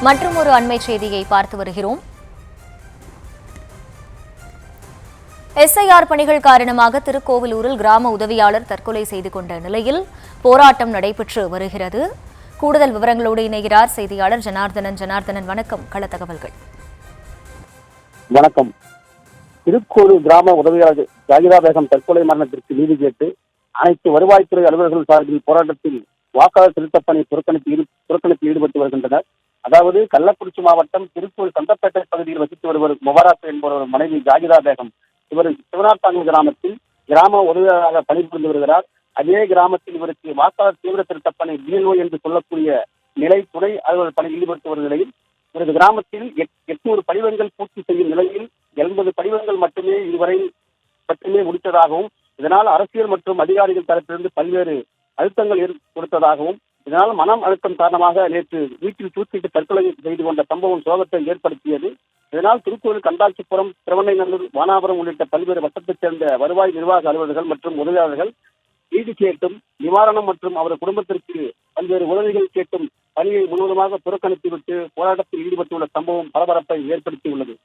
மற்றும் ஒரு அண்மை செய்தியை பார்த்து வருகிறோம். எஸ்ஐஆர் பணிகள் காரணமாக திருக்கோவிலூரில் கிராம உதவியாளர் தற்கொலை செய்து கொண்ட நிலையில் போராட்டம் நடைபெற்று வருகிறது. கூடுதல் விவரங்களோடு இணைகிறார் செய்தியாளர் ஜனார்தனன். ஜனார்தனன், வணக்கம். கள தகவல்கள். வணக்கம். திருக்கோவிலூர் கிராம உதவியாளர் ஜாகிரா பேகம் தற்கொலை மரணத்திற்கு நீதி கேட்டு அனைத்து வருவாய்த்துறை அலுவலர்கள் சார்பில் போராட்டத்தில் வாக்காளர் திருத்தப் பணி புறக்கணிப்பில் ஈடுபட்டு வருகின்றனர். அதாவது கள்ளக்குறிச்சி மாவட்டம் திருக்கோவில் சந்தப்பேட்டை பகுதியில் வசித்து வருவர் முபாரக் என்பவர் மனைவி ஜாகிரா பேகம். இவர் சிவனார்த்தாங்கல் கிராமத்தில் கிராம உதவியாளராக பணிபுரிந்து வருகிறார். அதே கிராமத்தில் இவருக்கு வாக்காளர் தீவிர திருத்தப் பணி BLO என்று சொல்லக்கூடிய நிலை துணை அலுவலர் பணியில் ஈடுபட்டு வரும் நிலையில் இவரது கிராமத்தில் 800 படிவங்கள் பூர்த்தி செய்யும் நிலையில் 80 படிவங்கள் மட்டுமே இதுவரை முடித்ததாகவும், இதனால் அரசியல் மற்றும் அதிகாரிகள் தரப்பிலிருந்து பல்வேறு அழுத்தங்கள் கொடுத்ததாகவும், இதனால் மனம் அழுத்தம் காரணமாக நேற்று வீட்டில் தூக்கிட்டு தற்கொலை செய்து கொண்ட சம்பவம் சோகத்தை ஏற்படுத்தியது. இதனால் திருக்கோவில், கண்டாச்சிபுரம், திருவண்ணைநல்லூர், வானாபுரம் உள்ளிட்ட பல்வேறு வட்டத்தைச் சேர்ந்த வருவாய் நிர்வாக அலுவலர்கள் மற்றும் உதவியாளர்கள் நீதி கேட்டும், நிவாரணம் மற்றும் அவரது குடும்பத்திற்கு பல்வேறு உதவிகள் கேட்டும் பணியை முழுவதுமாக புறக்கணித்துவிட்டு போராட்டத்தில் ஈடுபட்டுள்ள சம்பவம் பரபரப்பை ஏற்படுத்தியுள்ளது.